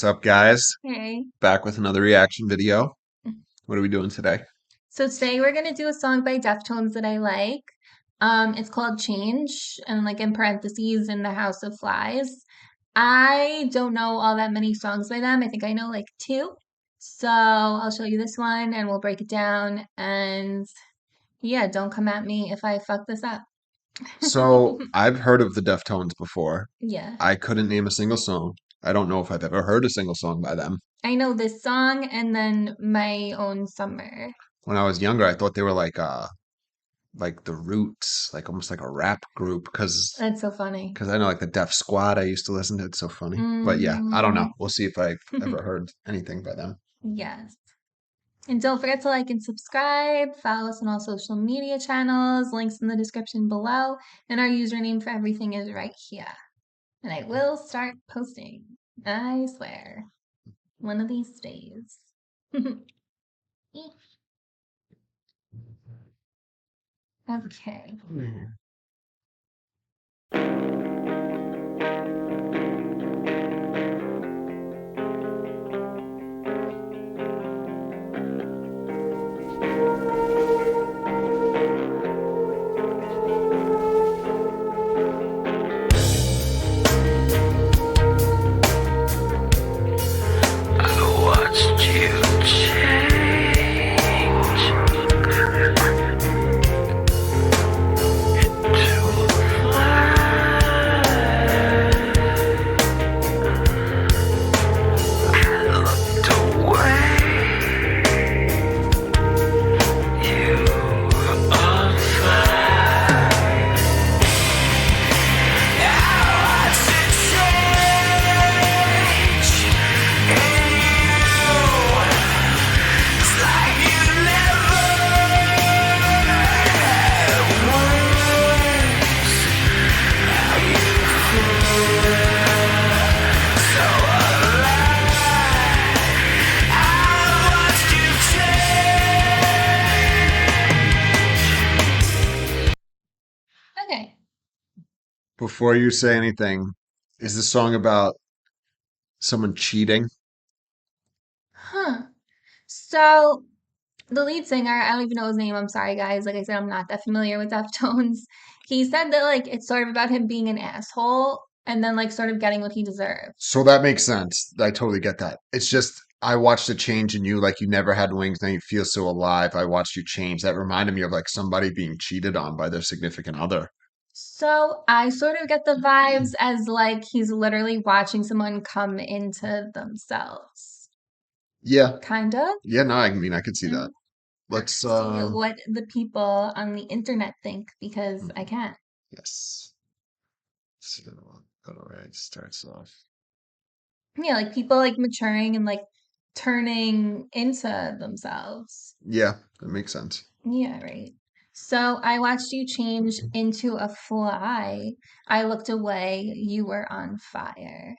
up, guys? Okay. Back with another reaction video. What are we doing today? So today we're gonna do a song by Deftones that I like. It's called Change, and like in parentheses, in the House of Flies. I don't know all that many songs by them. I think I know like two. So I'll show you this one and we'll break it down. And yeah, don't come at me if I fuck this up. So, I've heard of the Deftones before. Yeah. I couldn't name a single song. I don't know if I've ever heard a single song by them. I know this song and then My Own Summer. When I was younger, I thought they were like the Roots, like almost like a rap group That's so funny. because I know like the Def Squad I used to listen to. It's so funny. But yeah, I don't know. Hmm. We'll see if I've ever heard anything by them. Yes. And don't forget to like and subscribe. Follow us on all social media channels. Links in the description below. And our username for everything is right here. And I will start posting. I swear. One of these days. Okay. I watched you change into a fly. I looked away. You are fine. I watched it change in you. It's like you never had once. Now you feel so alive. I watched you change. Okay. Before you say anything, is this song about someone cheating? Huh. So the lead singer, I don't even know his name. I'm sorry, guys. Like I said, I'm not that familiar with Deftones. He said that like it's sort of about him being an asshole and then like sort of getting what he deserves. So that makes sense. I totally get that. It's just I watched a change in you, like you never had wings, now you feel so alive. I watched you change. That reminded me of like somebody being cheated on by their significant other. So I sort of get the vibes as like he's literally watching someone come into themselves. Yeah. Kind of. Yeah, no, I mean I could see that. Mm. Let's See what the people on the internet think because I mhm, can't. yes. See that one. All right, starts off. Yeah, like people like maturing and like turning into themselves. Yeah, that makes sense. Yeah, right. So I watched you change into a fly. I looked away. You were on fire.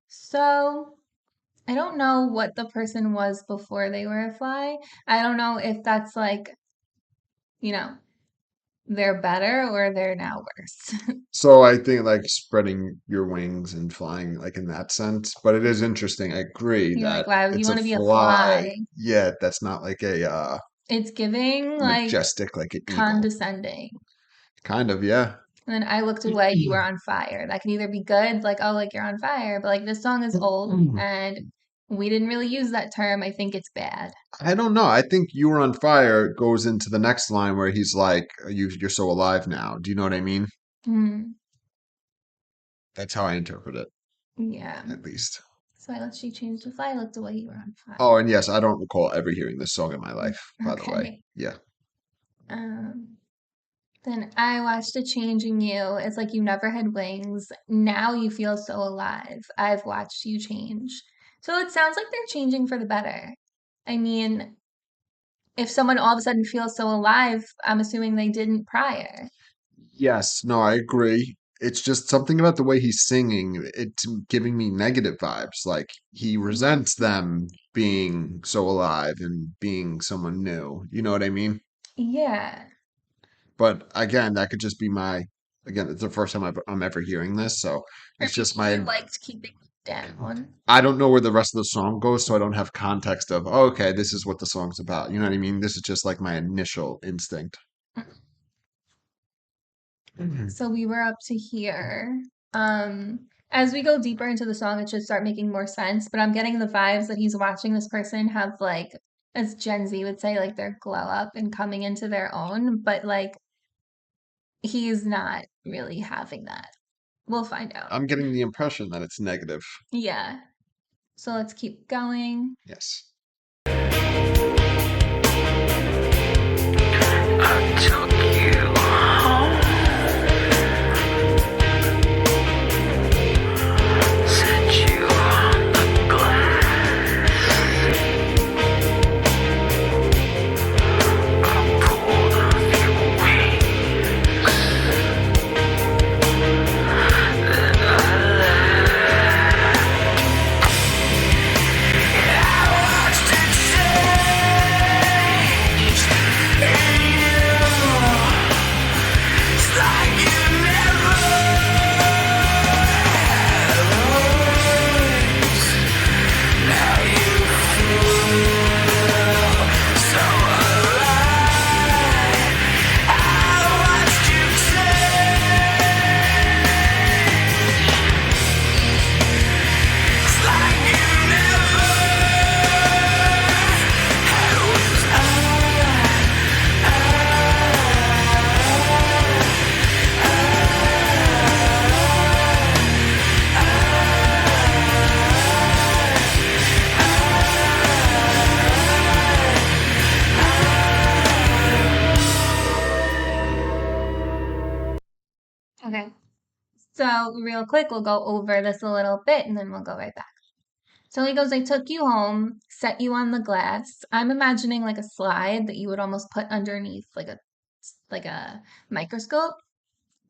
So I don't know what the person was before they were a fly. I don't know if that's like, you know, they're better or they're now worse. So I think like spreading your wings and flying like in that sense, but it is interesting. I agree You're like, that wow, you it's a want to be a fly. fly. Yeah, that's not like a It's giving like majestic like an eagle. condescending. Kind of, yeah. And then I looked away, you were on fire. That could either be good, like, oh, like you're on fire, but like this song is old and we didn't really use that term. I think it's bad. I don't know. I think "You Were on Fire" goes into the next line where he's like, You're so alive now." Do you know what I mean? Hmm. That's how I interpret it, Yeah. at least. So I let you change the fly. I looked away, you were on fire. Oh, and yes, I don't recall ever hearing this song in my life, by the way. Okay. Yeah. Um, then I watched a change in you. It's like you never had wings. Now you feel so alive. I've watched you change. So it sounds like they're changing for the better. I mean, if someone all of a sudden feels so alive, I'm assuming they didn't prior. Yes, no, I agree. It's just something about the way he's singing. It's giving me negative vibes. Like he resents them being so alive and being someone new. You know what I mean? Yeah. But again, that could just be my, again, it's the first time I'm ever hearing this. So Or it's maybe just he my, liked keeping down. I don't know where the rest of the song goes, so I don't have context of, oh, okay, this is what the song's about. You know what I mean? This is just like my initial instinct. So we were up to here. As we go deeper into the song, it should start making more sense, but I'm getting the vibes that he's watching this person have like, as Gen Z would say, like their glow up and coming into their own, but like he's not really having that. We'll find out. I'm getting the impression that it's negative. Yeah. So let's keep going. Yes. I took you home, set you on the glass. I pulled off your wings, then I left. I watched it change in you. It's like you never had wings. Now you feel so alive. I watched you change. It's like you never had wings. Okay. So real quick, we'll go over this a little bit and then we'll go right back. So he goes, I took you home, set you on the glass. I'm imagining like a slide that you would almost put underneath like a microscope.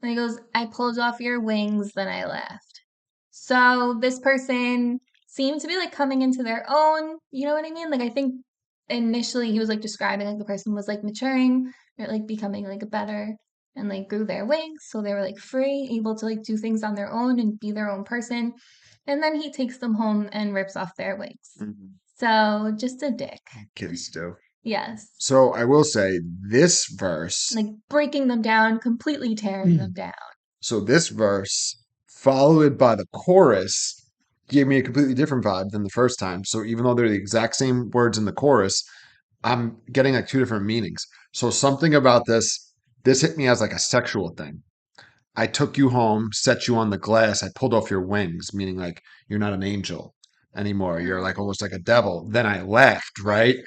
And he goes, I pulled off your wings, then I left. So this person seemed to be like coming into their own, you know what I mean? Like I think initially he was like describing like the person was like maturing or like becoming like better and like grew their wings. So they were like free, able to like do things on their own and be their own person. And then he takes them home and rips off their wings. So just a dick. Kids do. Yes. So I will say this verse, Like breaking them down, completely tearing them down. so this verse, followed by the chorus, gave me a completely different vibe than the first time. So even though they're the exact same words in the chorus, I'm getting like two different meanings. So something about this hit me as like a sexual thing. I took you home, set you on the glass. I pulled off your wings, meaning like you're not an angel anymore. You're like almost like a devil. Then I left, right?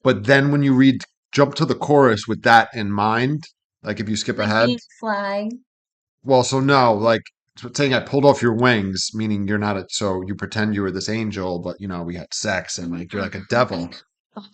But then when you read, jump to the chorus with that in mind, like if you skip Like ahead, being fly. well, so no, like saying I pulled off your wings, meaning you're not a, so you pretend you were this angel, but you know, we had sex and like you're like a devil.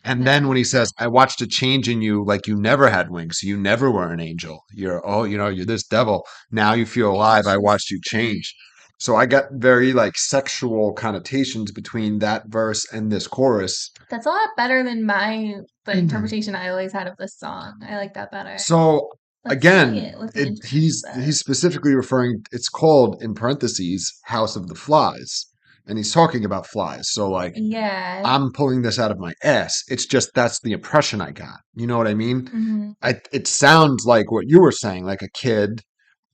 And then when he says, I watched a change in you like you never had wings, so you never were an angel. You're, oh, you know, you're this devil. Now you feel alive. I watched you change. So I got very like sexual connotations between that verse and this chorus. That's a lot better than the interpretation I always had of this song. I like that better. So Let's see again, it, what the interpretation he's says. specifically referring, it's called in parentheses, House of the Flies. And he's talking about flies. So like Yeah. I'm pulling this out of my ass. It's just that's the impression I got. You know what I mean? hmm It sounds like what you were saying, like a kid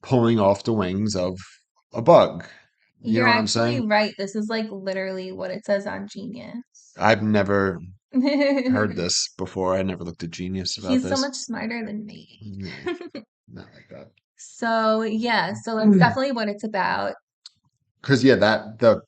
pulling off the wings of a bug. You You're know what I'm actually saying? right. This is like literally what it says on Genius. I've never heard this before. I never looked at Genius about He's so this. much smarter than me. No, not like that. So yeah, so that's definitely what it's about. Because yeah, that the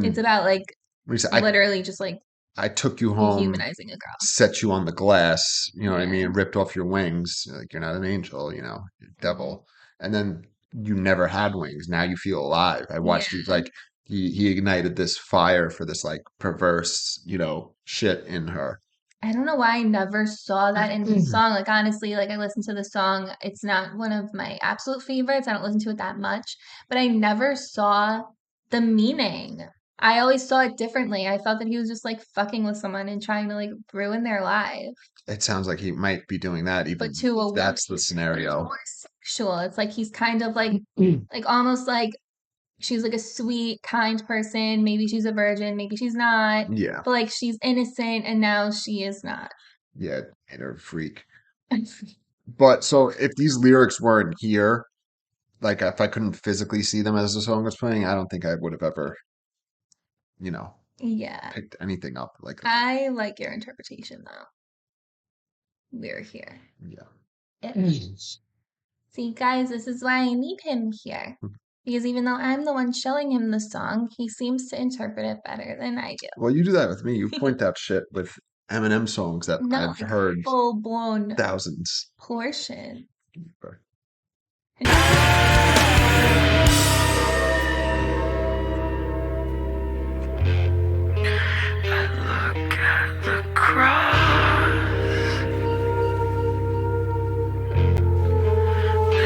It's about like when he said literally just like I took you home, dehumanizing a girl. set you on the glass, you know what I mean, Yeah. and ripped off your wings. Like you're not an angel, you know, you're a devil. And then you never had wings. Now you feel alive. I watched you Yeah. like he ignited this fire for this like perverse, you know, shit in her. I don't know why I never saw that in the song. Like honestly, like I listened to the song. It's not one of my absolute favorites. I don't listen to it that much, but I never saw the meaning. I always saw it differently. I thought that he was just like fucking with someone and trying to like ruin their life. It sounds like he might be doing that, even But to a if woman, that's the it's scenario. more sexual. It's like he's kind of like almost like she's like a sweet, kind person. Maybe she's a virgin, maybe she's not. Yeah. But like she's innocent and now she is not. Yeah, and a freak. But so if these lyrics weren't here, like if I couldn't physically see them as the song was playing, I don't think I would have ever, you know, Yeah. picked anything up like that. I like your interpretation though. We're here. Yeah. See, guys, this is why I need him here. Because even though I'm the one showing him the song, he seems to interpret it better than I do. Well, you do that with me. You point out shit with Eminem songs that Not I've like heard full blown thousands. portion. Look at the cross,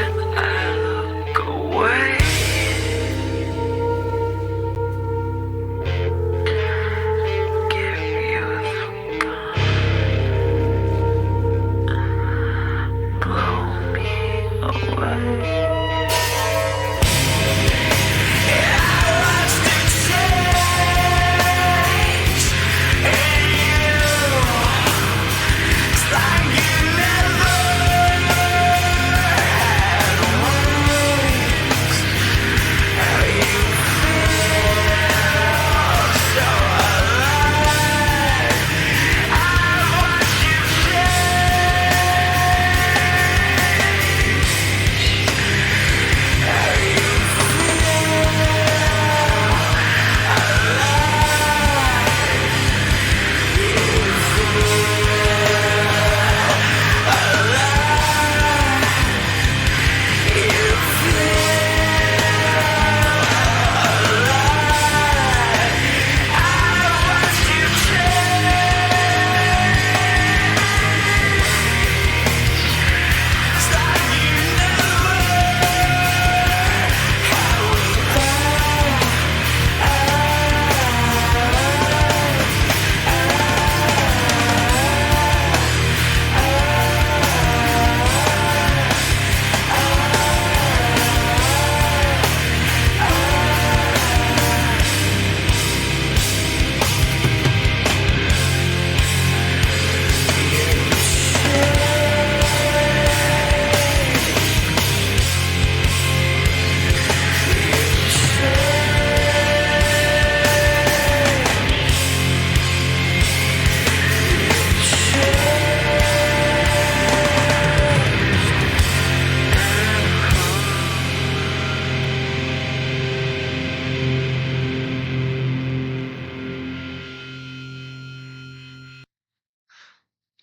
then I look away. Give you the gun, blow me away.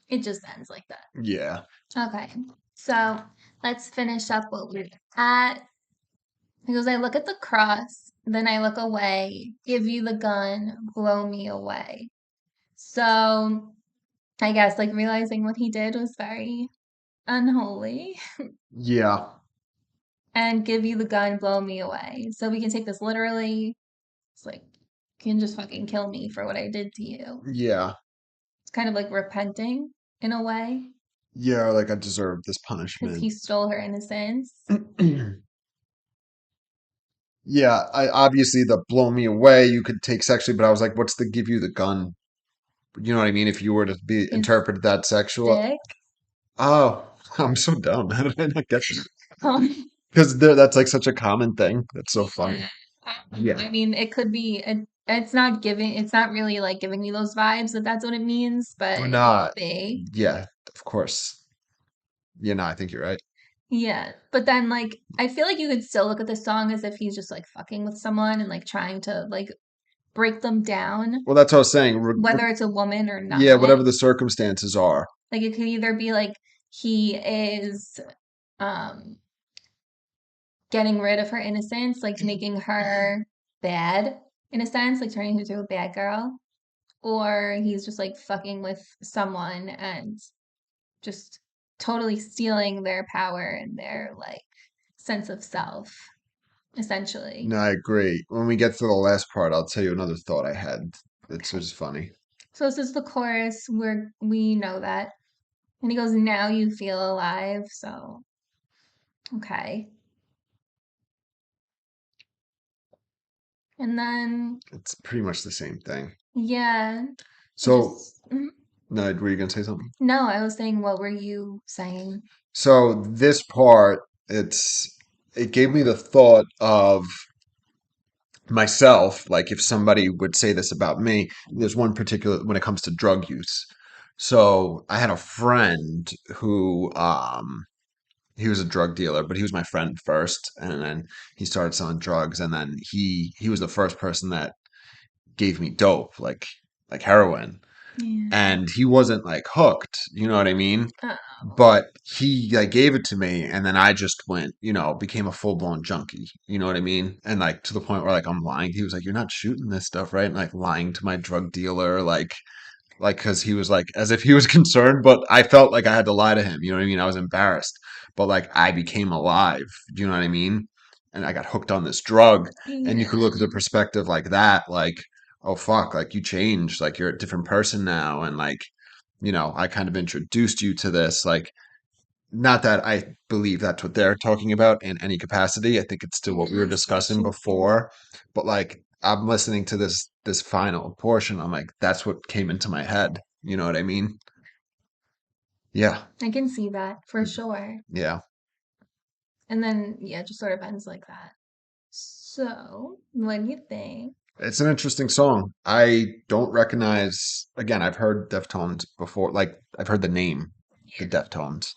It just ends like that. Yeah. Okay. So let's finish up what we're at. Because I look at the cross, then I look away, give you the gun, blow me away. So I guess like realizing what he did was very unholy. Yeah. And give you the gun, blow me away. So we can take this literally. It's like, you can just fucking kill me for what I did to you. Yeah. It's kind of like repenting in a way Yeah, like I deserve this because punishment. he stole her innocence. Yeah, I obviously the blow me away you could take sexually, but I was like, what's the give you the gun? You know what I mean? If you were to be His interpreted that sexual. dick. Oh, I'm so dumb. How did I not get that? Um, Because that's like such a common thing. That's so funny. Yeah. I mean, it could be. It's not giving. It's not really like giving me those vibes that that's what it means, but Or it could not. be. Yeah, of course. Yeah, no, I think you're right. Yeah, but then like I feel like you could still look at the song as if he's just like fucking with someone and like trying to like break them down, Well, that's what I was saying. whether it's a woman or Yeah, not. whatever the circumstances are. Like it could either be like he is um getting rid of her innocence, like making her bad in a sense, like turning her into a bad girl, or he's just like fucking with someone and just totally stealing their power and their like sense of self, essentially. No, I agree. When we get to the last part, I'll tell you another thought I had. It's Okay. just funny. So this is the chorus where we know that. And he goes, now you feel alive. So, okay. And then, It's pretty much the same thing. yeah, it So, just, mhm. no, were you gonna say something? No, I was saying, what were you saying? So this part, it gave me the thought of myself, like if somebody would say this about me, there's one particular when it comes to drug use. So I had a friend who he was a drug dealer, but he was my friend first, and then he started selling drugs, and then he was the first person that gave me dope, like heroin. Yeah. And he wasn't like hooked, you know what I mean? Oh, But he like gave it to me, and then I just went, became a full blown junkie. You know what I mean? And like to the point where like I'm lying. He was like, "You're not shooting this stuff, right?" And like lying to my drug dealer, like because he was like as if he was concerned, but I felt like I had to lie to him. You know what I mean? I was embarrassed, but like I became alive. Do you know what I mean? And I got hooked on this drug, and you could yeah. look at the perspective like that, like, oh fuck, like you changed, like you're a different person now, and like, I kind of introduced you to this, like not that I believe that's what they're talking about in any capacity. I think it's still what we were discussing before. But like I'm listening to this final portion, I'm like, that's what came into my head. You know what I mean? Yeah. I can see that for sure. Yeah. And then, yeah, it just sort of ends like that. So, what do you think? It's an interesting song. I don't recognize again, I've heard Deftones before, like I've heard the name, the Deftones.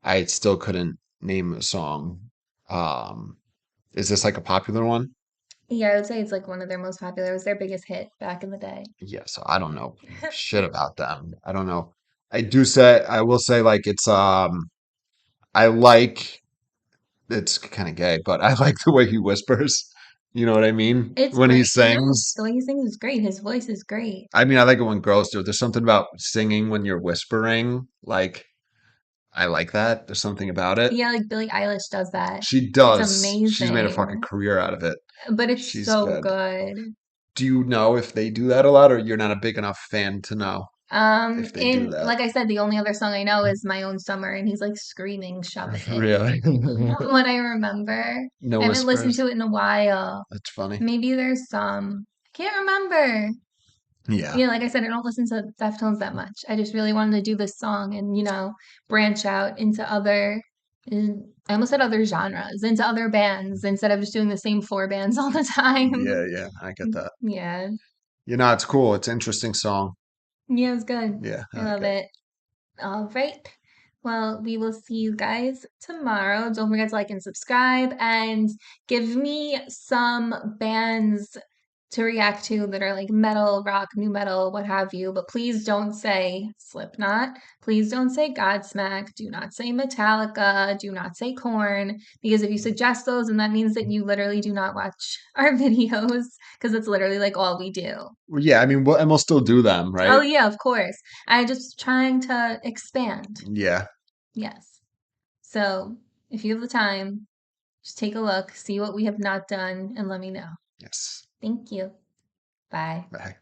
I still couldn't name a song. Is this like a popular one? Yeah, I would say it's like one of their most popular. It was their biggest hit back in the day. Yeah, so I don't know shit about them. I don't know. I will say like I like it's kind of gay, but I like the way he whispers. You know what I mean? It's When he great. No, sings. the way he sings is great. His voice is great. I mean, I like it when girls do it. There's something about singing when you're whispering. Like I like that. There's something about it. Yeah, like Billie Eilish does that. She It's does. She's made a fucking amazing. career out of it. But it's She's so good. good. Do you know if they do that a lot, or you're not a big enough fan to know if they do In that? like I said, the only other song I know is My Own Summer, and he's like screaming, shove it. Really? What I remember. No I haven't listened whispers. to it in a while. That's funny. Maybe there's some. I can't remember. Yeah. Yeah, like I said, I don't listen to Deftones that much. I just really wanted to do this song and, branch out into I almost said other genres, into other bands instead of just doing the same four bands all the time. Yeah, yeah, I get that. Yeah. It's cool. It's an interesting song. Yeah, it's good. Yeah, I I like love it. it. All right. Well, we will see you guys tomorrow. Don't forget to like and subscribe and give me some bands to react to that are like metal, rock, new metal, what have you. But please don't say Slipknot. Please don't say Godsmack. Do not say Metallica. Do not say Korn. Because if you suggest those, then that means that you literally do not watch our videos because it's literally like all we do. Well, yeah, I mean, and we'll still do them, Oh, right? yeah, of course. I'm just trying to expand. Yeah. Yes. So if you have the time, just take a look, see what we have not done, and let me know. Yes. Thank you. Bye. Bye.